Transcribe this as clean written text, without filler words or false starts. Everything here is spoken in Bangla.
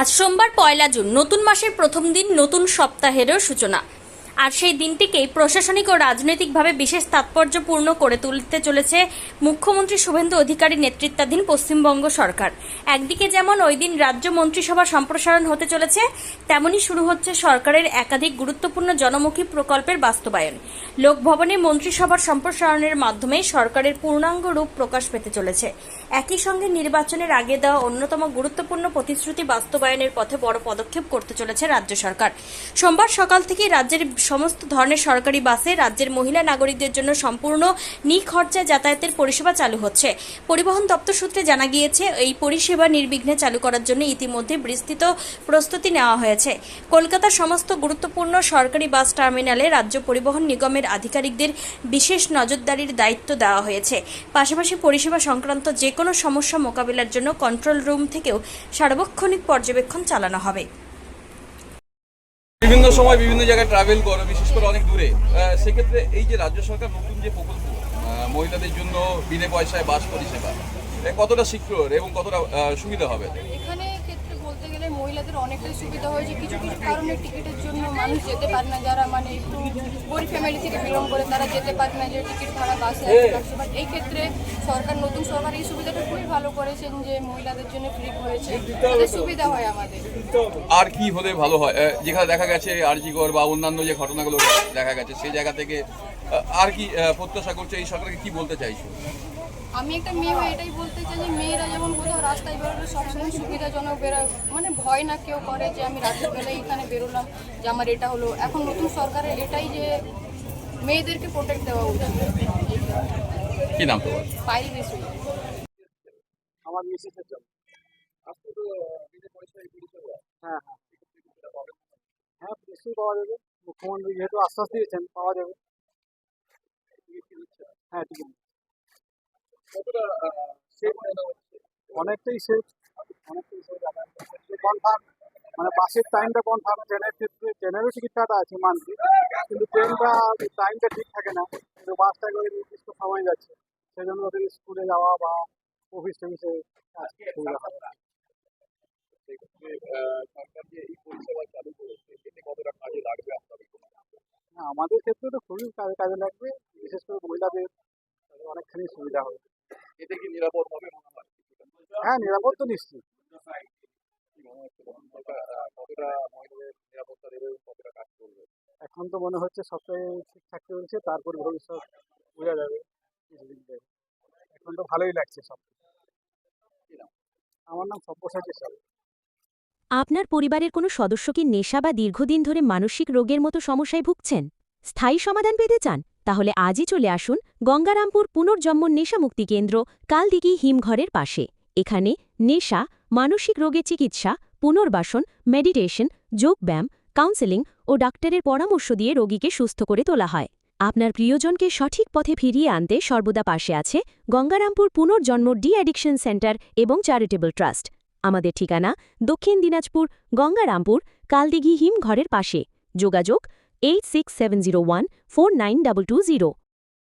আজ সোমবার 1 জুন, নতুন মাসের প্রথম দিন, নতুন সপ্তাহেরও সূচনা। আর সেই দিনটিকেই প্রশাসনিক ও রাজনৈতিকভাবে বিশেষ তাৎপর্যপূর্ণ করে তুলতে চলেছে মুখ্যমন্ত্রী শুভেন্দু অধিকারীর নেতৃত্বাধীন পশ্চিমবঙ্গ সরকার। একদিকে যেমন ওই দিন রাজ্য মন্ত্রিসভা সম্প্রসারণ হতে চলেছে, তেমনি শুরু হচ্ছে সরকারের একাধিক গুরুত্বপূর্ণ জনমুখী প্রকল্পের বাস্তবায়ন। লোকভবনে মন্ত্রিসভার সম্প্রসারণের মাধ্যমে সরকারের পূর্ণাঙ্গ রূপ প্রকাশ পেতে চলেছে। একই সঙ্গে নির্বাচনের আগে দেওয়া অন্যতম গুরুত্বপূর্ণ প্রতিশ্রুতি বাস্তবায়নের পথে বড় পদক্ষেপ করতে চলেছে রাজ্য সরকার। সোমবার সকাল থেকেই রাজ্যের সমস্ত ধরনের সরকারি বাসে রাজ্যের মহিলা নাগরিকদের জন্য সম্পূর্ণ নিখরচায় যাতায়াতের পরিষেবা চালু হচ্ছে। পরিবহন দপ্তর সূত্রে জানা গিয়েছে, এই পরিষেবা নির্বিঘ্নে চালু করার জন্য ইতিমধ্যে বিস্তৃত প্রস্তুতি নেওয়া হয়েছে। কলকাতার সমস্ত গুরুত্বপূর্ণ সরকারি বাস টার্মিনালে রাজ্য পরিবহন নিগমের আধিকারিকদের বিশেষ নজরদারির দায়িত্ব দেওয়া হয়েছে। পাশাপাশি পরিষেবা সংক্রান্ত যে কোনো সমস্যা মোকাবিলার জন্য কন্ট্রোল রুম থেকেও সার্বক্ষণিক পর্যবেক্ষণ চালানো হবে। বিভিন্ন সময় বিভিন্ন জায়গায় ট্রাভেল করো, বিশেষ করে অনেক দূরে। সেক্ষেত্রে এই যে রাজ্য সরকার নতুন যে প্রকল্প মহিলাদের জন্য বিনা পয়সায় বাস পরিষেবা, কতটা সিকিউর এবং কতটা সুবিধা হবে? এখানে ক্ষেত্রে বলতে গেলে মহিলাদের অনেকটাই সুবিধা হয়েছে। কিছু কিছু কারণে টিকিটের জন্য মানুষ যেতে পারে না, যারা মানে একটু গরিব ফ্যামিলি থেকে বিলং করে তারা যেতে পারে না, যে টিকিট ভাড়া বাসে লাগছে। বাট এই ক্ষেত্রে নতুন সরকার এই সুবিধাটা খুবই ভালো করেছেন যে মহিলাদের জন্য ফ্রি হয়েছে, তাদের সুবিধা হয় আমাদের। আর কি হলে ভালো হয়? যেখানে দেখা গেছে আরজিকর বা অন্যান্য যে ঘটনাগুলো দেখা গেছে, সেই জায়গা থেকে আর কি প্রত্যাশা করছে এই সরকারকে, কি বলতে চাইছো? আমি একটা মেয়ে হয়ে এটাই বলতে চাই যে মেয়েরা যেমন কোথাও রাস্তায় বেরোলে সবসময় সুবিধাজনক মানে ভয় না কেউ করে যে আমি রাতের বেলায় এখানে বেরোলাম যে আমার এটা হলো। এখন নতুন সরকারের এটাই যে মেয়েদেরকে প্রোটেক্ট দেওয়া উচিত। কি নাম তোমার? পাই বেশি আমার মিসেসের জন্য। হ্যাঁ হ্যাঁ হ্যাঁ, নিশ্চয়ই পাওয়া যাবে। মুখ্যমন্ত্রী যেহেতু আশ্বাস দিয়েছেন, পাওয়া যাবে। হ্যাঁ, টিকিট অনেকটাই সেফ, অনেকটাই সেফ। কনফার্ম মানে বাসের টাইমটা কনফার্ম, ট্রেনের ক্ষেত্রে ট্রেনেরও টিকিট কাটা আছে মান্থলি, কিন্তু ট্রেনটা টাইমটা ঠিক থাকে না, কিন্তু বাসটা করে নির্দিষ্ট সময় যাচ্ছে, সেই জন্য ওদের স্কুলে যাওয়া বা অফিস টফিসে সুবিধা হয়। হ্যাঁ, আমাদের ক্ষেত্রে তো খুবই কাজে লাগবে, বিশেষ করে মহিলাদের অনেকখানি সুবিধা হবে। এতে কি নিরাপদ হবে মনে হয়? হ্যাঁ, নিরাপদ তো নিশ্চিত। কতটা মহিলাদের নিরাপত্তা দেবে, কতটা কাজ করবে? এখন তো মনে হচ্ছে সবটাই ঠিকঠাক চলছে, তারপর ভবিষ্যৎ বোঝা যাবে কিছুদিন পরে। এখন তো ভালোই লাগছে সব। আমার নাম সব্যসাচী সাল। আপনার পরিবারের কোনো সদস্য কি নেশা বা দীর্ঘদিন ধরে মানসিক রোগের মতো সমস্যায় ভুগছেন? স্থায়ী সমাধান পেতে চান? তাহলে আজই চলে আসুন গঙ্গারামপুর পুনর্জন্ম নেশামুক্তি কেন্দ্র, কালদিঘি হিমঘরের পাশে। এখানে নেশা, মানসিক রোগের চিকিৎসা, পুনর্বাসন, মেডিটেশন, যোগব্যায়াম, কাউন্সেলিং ও ডাক্তারের পরামর্শ দিয়ে রোগীকে সুস্থ করে তোলা হয়। আপনার প্রিয়জনকে সঠিক পথে ফিরিয়ে আনতে সর্বদা পাশে আছে গঙ্গারামপুর পুনর্জন্ম ডি অ্যাডিকশন সেন্টার এবং চ্যারিটেবল ট্রাস্ট। আমাদের ঠিকানা দক্ষিণ দিনাজপুর, গঙ্গারামপুর, কালদিঘি হিমঘরের পাশে। যোগাযোগ 8670149220।